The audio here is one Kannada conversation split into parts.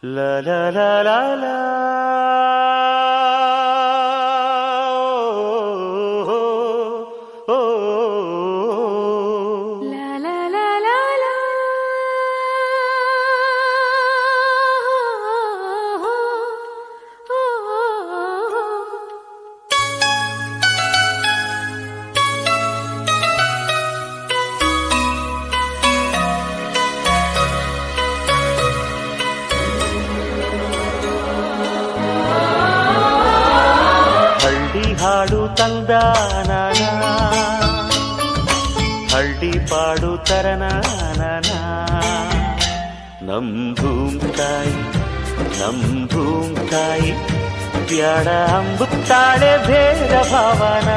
La la la la la. Oh, oh, oh. La la la la la. ಹಳ್ಳಿ ಹಾಡು ತಂದ ನಾನ, ಹಳ್ಳಿ ಪಾಡು ತರನ ನಮ್ ಭೂಮ್ತಾಯಿ ನಮ್ ಭೂಮ್ತಾಯಿ ಬ್ಯಾಡ ಅಂಬುತ್ತಾಳೆ ಭೇದ ಭಾವನ.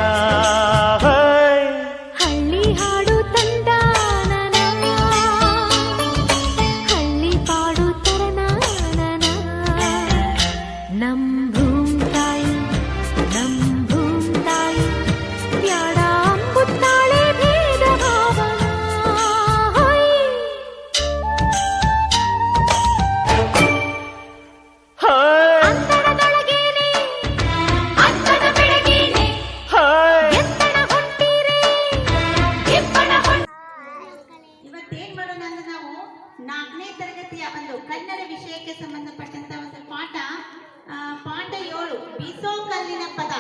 ಹಳ್ಳಿ ಹಾಡು ತಂದ ಹಳ್ಳಿ ಪಾಡು ತರನ ನಮ್ ಭೂಮ್ತಾಯಿ ನಮ್ ಭೂಮ್ತಾಯಿ ಬ್ಯಾಡ ಅಂಬುತ್ತಾಳೆ ಭೇದ ಭಾವನ. ಅಂತರದೊಳಗೇನೆ ಅತ್ತನ ಬೆಳಗೇನೆ ಎತ್ತನ ಹೊಂಟಿರೆ ಇಬ್ಬನ ಇವತ್ತೇನ್ ಮಾಡೋಣ ಅಂದ್ರೆ ನಾವು 4ನೇ ತರಗತಿಯ ಒಂದು ಕನ್ನಡ ವಿಷಯಕ್ಕೆ ಸಂಬಂಧಪಟ್ಟಂತ ಒಂದು ಪಾಠ 7 ಬೀಸೋ ಕಲ್ಲಿನ ಪದ.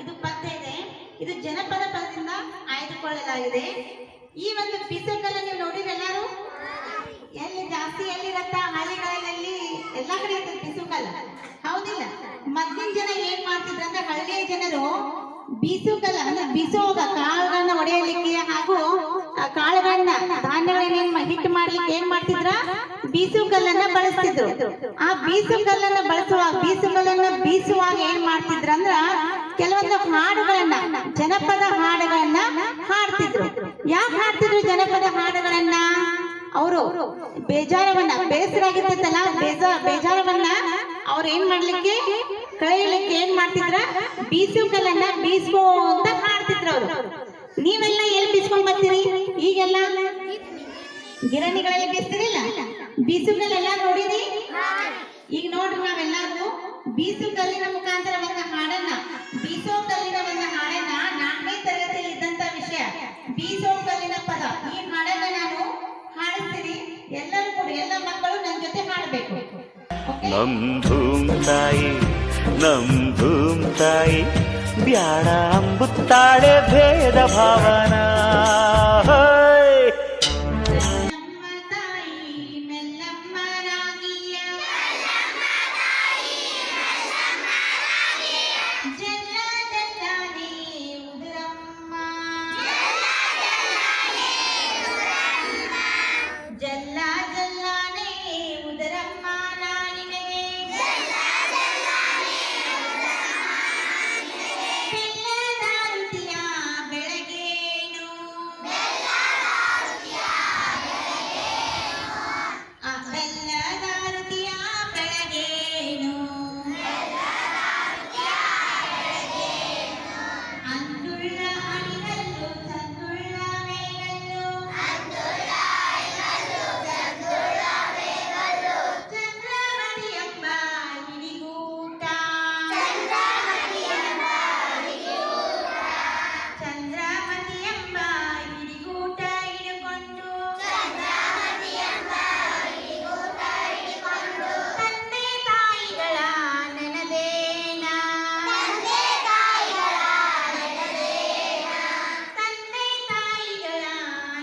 ಇದು ಪದ್ಯ ಇದೆ, ಇದು ಜನಪದ ಪದದಿಂದ ಆಯ್ದುಕೊಳ್ಳಲಾಗಿದೆ. ಈ ಒಂದು ಬೀಸೋ ಕಲ್ಲ ನೀವು ನೋಡಿದ್ರೆ ಎಲ್ಲರೂ ಎಲ್ಲಿ ಜಾಸ್ತಿ ಎಲ್ಲಿರತ್ತ ಹಳ್ಳಿಗಳಲ್ಲಿ ಎಲ್ಲಾ ಕಡೆ ಇರ್ತದೆ ಬೀಸೋ ಕಲ್ಲ, ಹೌದಿಲ್ಲ? ಮೊದ್ಲಿನ ಜನ ಏನ್ ಮಾಡ್ತಿದ್ರು ಅಂದ್ರೆ ಹಳ್ಳಿಯ ಜನರು ಬೀಸುಕಲ್ಲ ಅಂದ್ರೆ ಬೀಸುವಾಗ ಕಾಳುಗಳನ್ನ ಒಡೆಯಲಿಕ್ಕೆ ಹಾಗೂ ಕಾಳುಗಳನ್ನ ಧಾನ್ಯಗಳನ್ನ ಹಿಟ್ಟು ಮಾಡ್ಲಿಕ್ಕೆ ಏನ್ ಮಾಡ್ತಿದ್ರ ಬೀಸುಕಲ್ಲನ್ನ ಬಳಸ್ತಿದ್ರು. ಆ ಬೀಸುಕಲ್ಲನ್ನ ಬೀಸುವಾಗ ಏನ್ ಮಾಡ್ತಿದ್ರ ಅಂದ್ರ ಕೆಲವೊಂದು ಹಾಡುಗಳನ್ನ ಜನಪದ ಹಾಡುಗಳನ್ನ ಹಾಡ್ತಿದ್ರು. ಯಾಕೆ ಹಾಡ್ತಿದ್ರು ಜನಪದ ಹಾಡುಗಳನ್ನ? ಅವರು ಬೇಸರ ಆಗಿರ್ತೈತಲ್ಲ, ಬೇಜಾರವನ್ನ ಅವ್ರು ಏನ್ ಮಾಡ್ಲಿಕ್ಕೆ ಕಳೆಯಲಿಕ್ಕೆ ಏನ್ ಮಾಡ್ತಿದ್ರ ಬೀಸುಕಲ್ಲನ್ನ ಬೀಸ್ಕೋ ಅಂತ ಹಾಡ್ತಿದ್ರು ಅವರು. ನೀವೆಲ್ಲ ಎಲ್ಲಿ ಬೀಸ್ಕೊಂಡ್ ಬರ್ತೀರಿ? ಈಗೆಲ್ಲ ಗಿರಣಿಗಳಲ್ಲಿ ಬೀಸ್ತಿರಿಲ್ಲ, ಬೀಸುಕಲ್ಲೆಲ್ಲ ನೋಡಿರಿ. ಈಗ ನೋಡ್ರಿ, ನಾವೆಲ್ಲರೂ ಬೀಸುಕಲ್ಲಿನ ಮುಖಾಂತರ ಒಂದು ಹಾಡನ್ನ, ಬೀಸೋ ಕಲ್ಲಿನ ಒಂದು ಹಾಡನ್ನ 4ನೇ ತರಗತಿಯಲ್ಲಿ ಇದ್ದಂತ ವಿಷಯ ಬೀಸೋ ಕಲ್ಲಿನ ಪದ. ಈ ಹಾಡನ್ನ ನಾನು ಹಾಡಿಸ್ತೀನಿ, ಎಲ್ಲರೂ ಕೂಡ ಎಲ್ಲ ಮಕ್ಕಳು ನನ್ನ ಜೊತೆ ಹಾಡಬೇಕು. ನಮ್ ಭೂಮ್ತಾಯಿ ನಮ್ ಭೂಮ್ತಾಯಿ ಬ್ಯಾಡ ಅಂಬುತ್ತಾಳೆ ಭೇದ ಭಾವನ. ನಮ್ಮ ತಾಯಿ ಮೆಲ್ಲಮ್ಮ ರಾಗಿಯ ಜಲ್ಲ ಜಲ್ಲಾನೆ ಉದುರಮ್ಮ, ಜಲ್ಲ ಜಲ್ಲಾನೆ ಉದರಮ್ಮ ನಾನಿನಗೆ ಬೆಲ್ಲದಾರುತಿಯ ಬೆಳಗೇನು, ಬೆಲ್ಲದಾರುತಿಯ ಬೆಳಗೇನು, ಅಂದುಳ್ಳ ಅಣಿಗಲ್ಲು ಸಂದುಳ್ಳ ಮೇಗಲ್ಲು, ಚಂದ್ರಮತಿ ಎಂಬ ಹಿಡಿಗೂಟ, ಚಂದ್ರಮತಿ ಎಂಬ ಹಿಡಿಗೂಟ ಹಿಡಿಕೊಂಡು ತಂದೆ ತಾಯಿಗಳ ನೆನದೇನ, ತಂದೆ ತಾಯಿಗಳ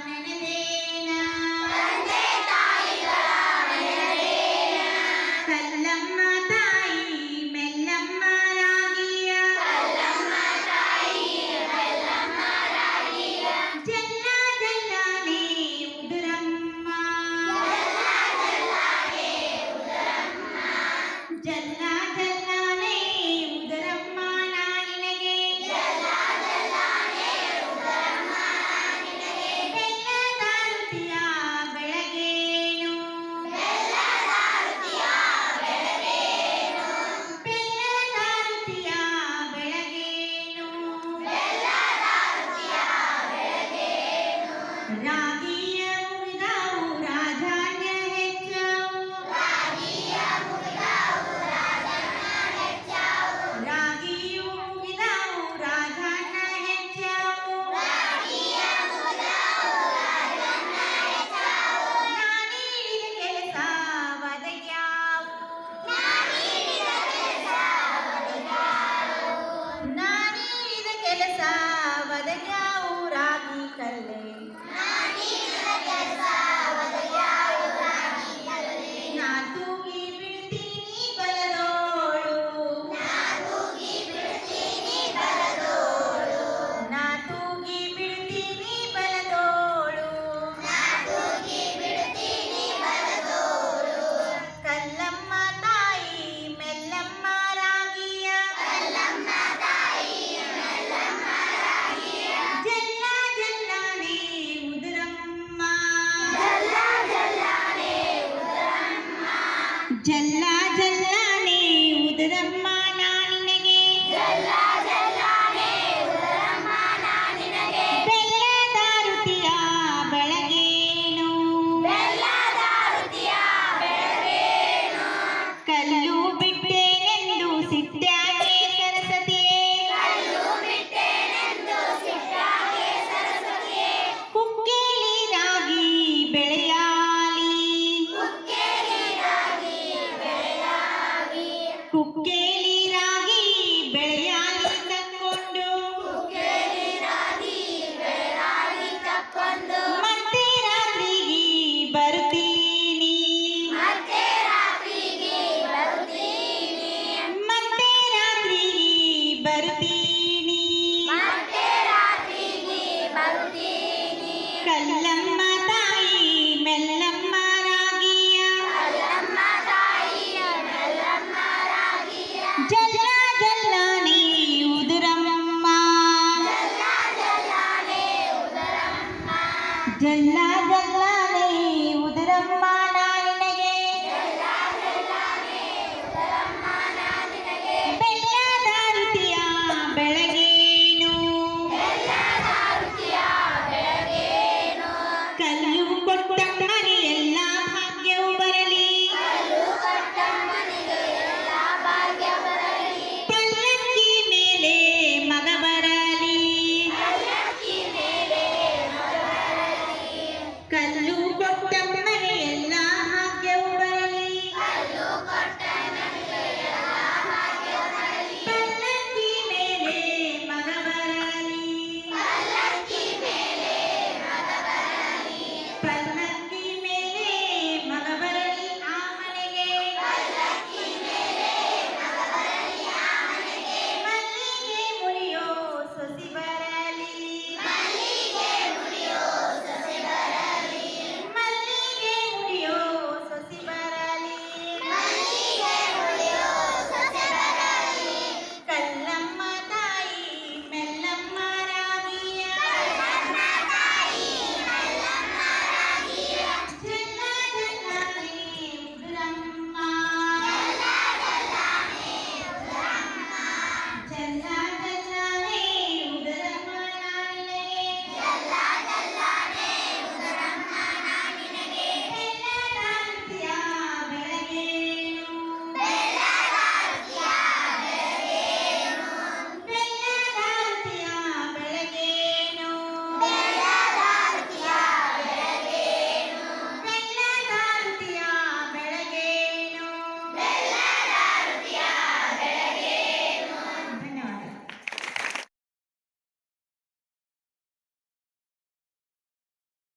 ನೆನದೇನ, ಕಲ್ಲಮ್ಮ ತಾಯಿ ಮೆಲ್ಲಮ್ಮ ರಾಗಿಯ ಜಲ್ಲ ಜಲ್ಲಾನೆ ಉದುರಮ್ಮ, ಜಲ್ಲ ಜಲ್ಲಾನೆ ಉದರಮ್ಮ ನಾನಿನಗೆ ಬೆಲ್ಲದಾರುತಿಯ ಬೆಳಗೇನು, ಬೆಲ್ಲದಾರುತಿಯ ಬೆಳಗೇನು, ರಾಗಿಯ ಮುರಿದಾವು ರಾಜಾನ್ಯ ಹೆಚ್ಚಾವು, ರಾಗಿಯ ಮುರಿದಾವು ಕುಕ್ಕೇಲಿ ರಾಗಿ ಬೆಳೆಯಾಲಿ ತಕ್ಕೊಂಡು ಮತ್ತೆ ರಾತ್ರಿಗೆ ಬರ್ತೀನಿ ಮತ್ತೆ ರಾತ್ರಿಗೆ ಬರ್ತೀನಿ ಕಲ್ಲಮ್ಮ ತಾಯಿ ಮೆಲ್ಲಮ್ಮ ರಾಗಿಯ ಜಲ್ಲ ಜಲ್ಲಾನೆ ಉದುರಮ್ಮ ಜಲ್ಲ